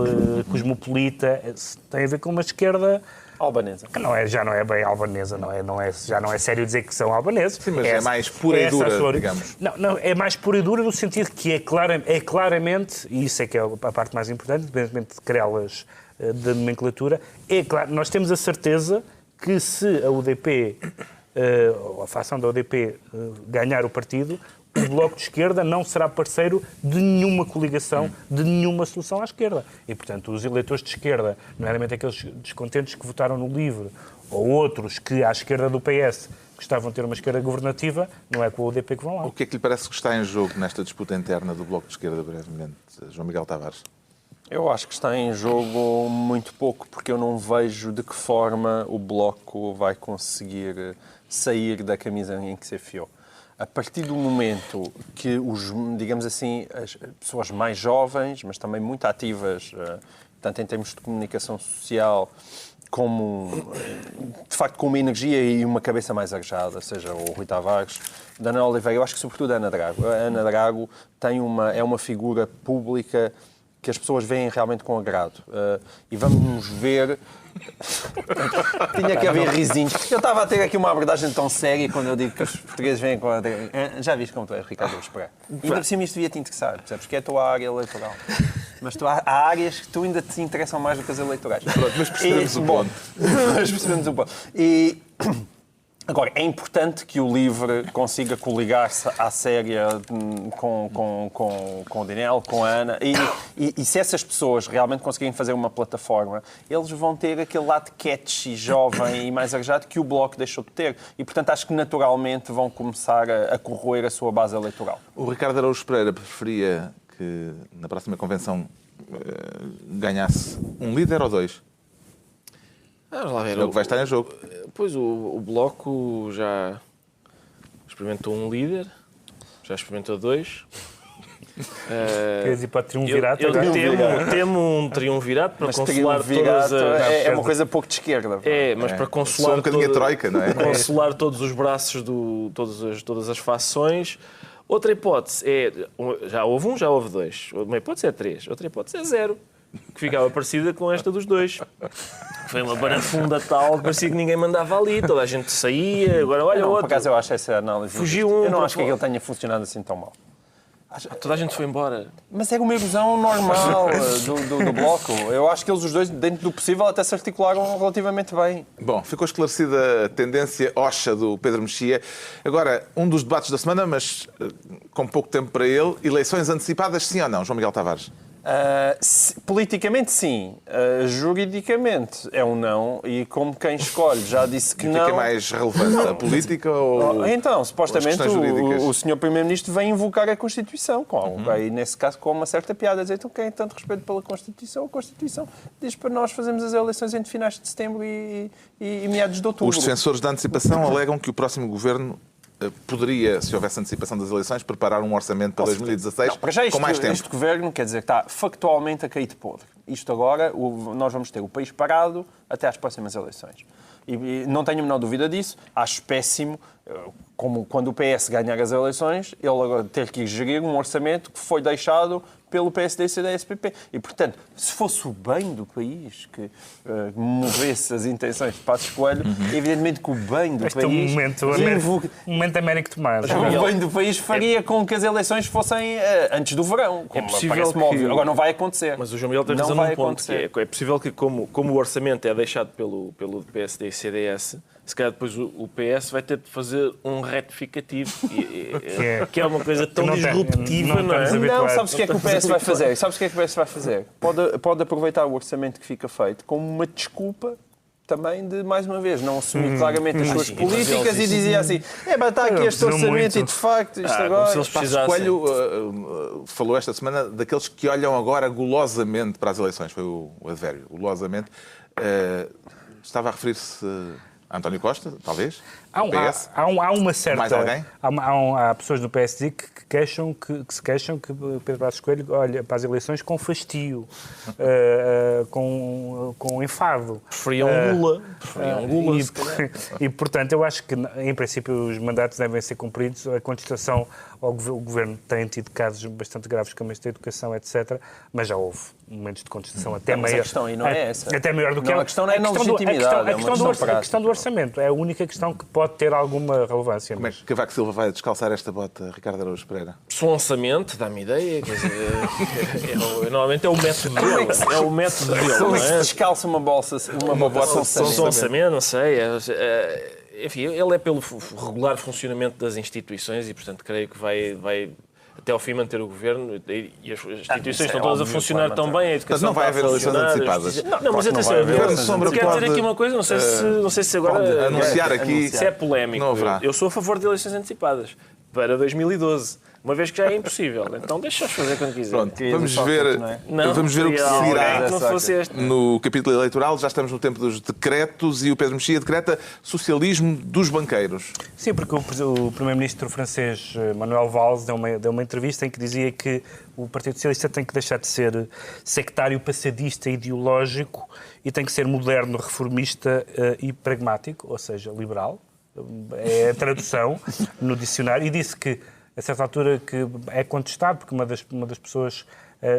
cosmopolita. Tem a ver com uma esquerda albanesa. Que já não é bem albanesa, já não é sério dizer que são albaneses. Sim, mas é mais pura e dura, digamos. Não, é mais pura e dura no sentido que é claramente, e isso é que é a parte mais importante, independentemente de querelas de nomenclatura, nós temos a certeza que se a UDP, ou a facção da UDP, ganhar o partido, o Bloco de Esquerda não será parceiro de nenhuma coligação, de nenhuma solução à esquerda. E, portanto, os eleitores de esquerda, nomeadamente aqueles descontentes que votaram no LIVRE, ou outros que, à esquerda do PS, gostavam de ter uma esquerda governativa, não é com a UDP que vão lá. O que é que lhe parece que está em jogo nesta disputa interna do Bloco de Esquerda, brevemente, João Miguel Tavares? Eu acho que está em jogo muito pouco, porque eu não vejo de que forma o Bloco vai conseguir sair da camisa em que se afiou. A partir do momento que digamos assim, as pessoas mais jovens, mas também muito ativas, tanto em termos de comunicação social, como, de facto, com uma energia e uma cabeça mais arejada, seja o Rui Tavares, Daniel Oliveira, eu acho que sobretudo a Ana Drago. A Ana Drago é uma figura pública que as pessoas veem realmente com agrado. E vamos ver... Tinha que haver risinhos. Eu estava a ter aqui uma abordagem tão séria quando eu digo que os portugueses vêm com... Já viste como tu és, Ricardo, vou esperar. Ainda por cima isto devia te interessar, percebes? Porque é a tua área eleitoral. Mas há áreas que tu ainda te interessam mais do que as eleitorais. Pronto, mas percebemos o ponto. Mas percebemos o ponto. Agora, é importante que o LIVRE consiga coligar-se à séria com o Daniel, com a Ana, e se essas pessoas realmente conseguirem fazer uma plataforma, eles vão ter aquele lado catchy, jovem e mais arejado que o Bloco deixou de ter. E, portanto, acho que naturalmente vão começar a corroer a sua base eleitoral. O Ricardo Araújo Pereira preferia que na próxima convenção ganhasse um líder ou dois? Vamos lá ver. É o que vai estar em jogo. Pois o Bloco já experimentou um líder, já experimentou dois. Queres ir para triunvirato? Eu temo um triunvirato para consolar todas as... É uma coisa pouco de esquerda. Mas para consolar... Só um bocadinho a troika, não é? Consolar todos os braços, todas as fações. Outra hipótese é... Já houve um, já houve dois. Uma hipótese é 3. Outra hipótese é 0. Que ficava parecida com esta dos dois. Foi uma barafunda tal que parecia que ninguém mandava ali, toda a gente saía, agora olha o outro. Por acaso eu acho essa análise. Fugiu eu não acho que ele tenha funcionado assim tão mal. Toda a gente foi embora. Mas é uma ilusão normal do Bloco. Eu acho que eles os dois, dentro do possível, até se articularam relativamente bem. Bom, ficou esclarecida a tendência oxa do Pedro Mexia. Agora, um dos debates da semana, mas com pouco tempo para ele, eleições antecipadas, sim ou não, João Miguel Tavares? Politicamente, sim. Juridicamente, é um não. E como quem escolhe já disse que não... não... O que é mais relevante? A política ou... Então, supostamente, o Sr. Primeiro-Ministro vem invocar a Constituição. Aí, nesse caso, com uma certa piada. Dizer, então, quem tem tanto respeito pela Constituição? A Constituição diz para nós fazermos as eleições entre finais de setembro e meados de outubro. Os defensores da antecipação alegam que o próximo governo poderia, se houvesse antecipação das eleições, preparar um orçamento para 2016 com mais tempo. Este governo, quer dizer, está factualmente a cair de podre. Isto agora, nós vamos ter o país parado até às próximas eleições. E não tenho a menor dúvida disso. Acho péssimo, como quando o PS ganhar as eleições, ele agora ter que gerir um orçamento que foi deixado pelo PSD e CDS-PP. E, portanto, se fosse o bem do país que movesse as intenções de Passos Coelho, evidentemente que o bem do país... um momento Américo Tomás. O bem do país faria com que as eleições fossem antes do verão. É possível óbvio. Agora não vai acontecer. Mas o João Miguel tem razão num ponto, que é possível que, como o orçamento é deixado pelo PSD e CDS, se calhar depois o PS vai ter de fazer um retificativo, que é uma coisa tão disruptiva, não é? Não, sabes o que é que o PS vai fazer? Pode aproveitar o orçamento que fica feito como uma desculpa também de, mais uma vez, não assumir claramente as suas políticas e dizer assim, está aqui este orçamento e, de facto, isto agora... Passos Coelho falou esta semana daqueles que olham agora golosamente para as eleições. Foi o advérbio, golosamente. Estava a referir-se a António Costa, talvez? Há uma certa... Mais alguém? Há pessoas do PSD que se queixam que Pedro Passos Coelho olha para as eleições com fastio, com enfado. Preferiam Lula. E, portanto, eu acho que, em princípio, os mandatos devem ser cumpridos. A contestação ao governo tem tido casos bastante graves, como este da educação, etc. Mas já houve momentos de contestação até maior. Mas a questão aí não é essa. Até maior do que a questão não é na legitimidade. A questão do orçamento é a única questão que pode ter alguma relevância. Como é que Cavaco Silva vai descalçar esta bota, Ricardo Araújo Pereira? Sonhamente, dá-me ideia. Quer dizer, normalmente é o método dele. É o método dele, não é? Descalça uma bota sonsamento, não sei. enfim, ele é pelo regular funcionamento das instituições e, portanto, creio que vai até ao fim manter o governo e as instituições estão todas a funcionar tão bem, a educação não vai haver eleições antecipadas. Não, mas atenção, eu quero dizer aqui uma coisa, não sei se agora anunciar aqui se é polémico. Eu sou a favor de eleições antecipadas para 2012. Uma vez que já é impossível. Então deixa-os fazer quando quiser. Pronto, vamos ver o que seguirá no capítulo eleitoral. Já estamos no tempo dos decretos e o Pedro Mexia decreta socialismo dos banqueiros. Sim, porque o primeiro-ministro francês Manuel Valls deu uma entrevista em que dizia que o Partido Socialista tem que deixar de ser sectário, passadista, ideológico e tem que ser moderno, reformista e pragmático, ou seja, liberal. É a tradução no dicionário. E disse que a certa altura que é contestado, porque uma das pessoas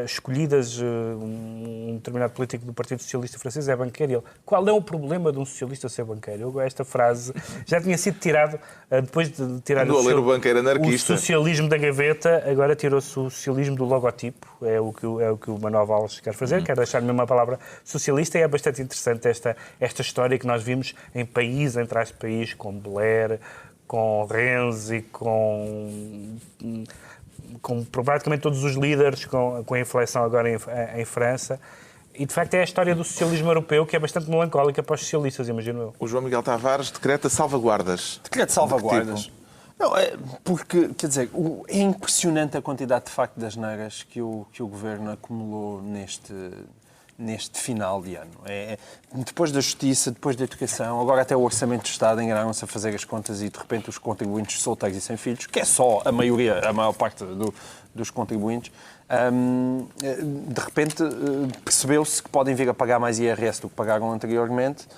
escolhidas, um determinado político do Partido Socialista francês, é banqueiro. Ele, qual é o problema de um socialista ser banqueiro? Esta frase já tinha sido tirada, depois de tirar o socialismo da gaveta, agora tirou-se o socialismo do logotipo. É o que o Manuel Valls quer fazer, quer deixar mesmo a palavra socialista, e é bastante interessante esta história que nós vimos em país, em trás de país, com Blair, com Renzi, com praticamente todos os líderes, com a inflação agora em França. E, de facto, é a história do socialismo europeu que é bastante melancólica para os socialistas, imagino eu. O João Miguel Tavares decreta salvaguardas. Decreta salvaguardas. Não, porque, quer dizer, é impressionante a quantidade, de facto, das neiras que o Governo acumulou neste final de ano. Depois da Justiça, depois da Educação, agora até o Orçamento de Estado enganaram-se a fazer as contas e, de repente, os contribuintes solteiros e sem filhos, que é só a maior parte dos contribuintes, de repente percebeu-se que podem vir a pagar mais IRS do que pagaram anteriormente,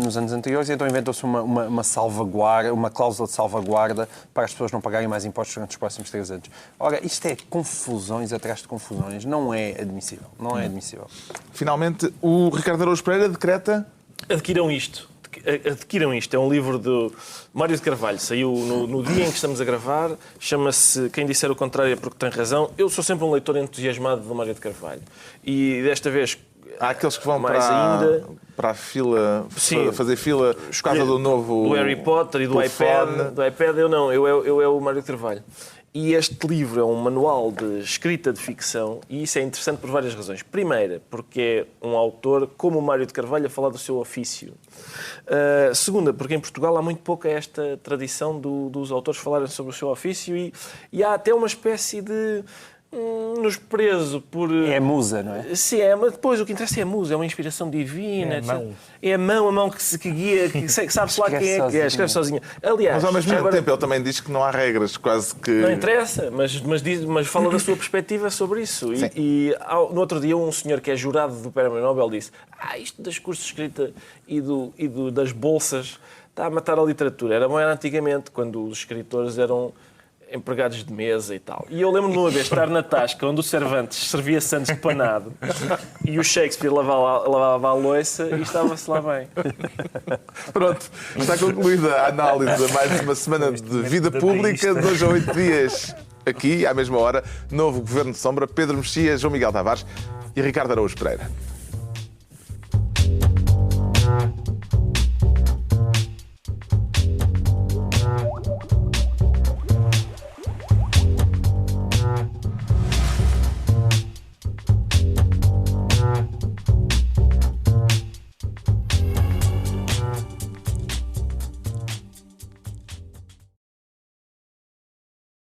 nos anos anteriores, e então inventou-se uma salvaguarda, uma cláusula de salvaguarda para as pessoas não pagarem mais impostos durante os próximos 3 anos. Ora, isto é confusões atrás de confusões. Não é admissível. Não é admissível. Finalmente, o Ricardo Araújo Pereira decreta... Adquiram isto. É um livro de Mário de Carvalho. Saiu no dia em que estamos a gravar. Chama-se Quem Disser o Contrário é Porque Tem Razão. Eu sou sempre um leitor entusiasmado do Mário de Carvalho. E desta vez... Há aqueles que vão para a fila, sim, fazer fila por causa do novo... Do Harry Potter e do iPad. Do iPad eu não, eu é o Mário de Carvalho. E este livro é um manual de escrita de ficção e isso é interessante por várias razões. Primeira, porque é um autor como o Mário de Carvalho a falar do seu ofício. Segunda, porque em Portugal há muito pouca esta tradição dos autores falarem sobre o seu ofício e há até uma espécie de... nos preso por... É a musa, não é? Sim, mas depois o que interessa é a musa, é uma inspiração divina. É a mão que guia, que sabe-se lá quem é que é, escreve sozinha. Aliás, mas ao mesmo tempo ele também diz que não há regras, quase que... Não interessa, mas fala da sua perspectiva sobre isso. E no outro dia um senhor que é jurado do Prémio Nobel disse isto das cursos de escrita e das bolsas está a matar a literatura. Era antigamente, quando os escritores eram empregados de mesa e tal. E eu lembro-me de uma vez estar na tasca onde o Cervantes servia Santos de panado e o Shakespeare lavava a louça e estava-se lá bem. Pronto, está concluída a análise de mais uma semana de vida pública, de 2 a 8 dias. Aqui, à mesma hora, novo Governo de Sombra, Pedro Mexia, João Miguel Tavares e Ricardo Araújo Pereira.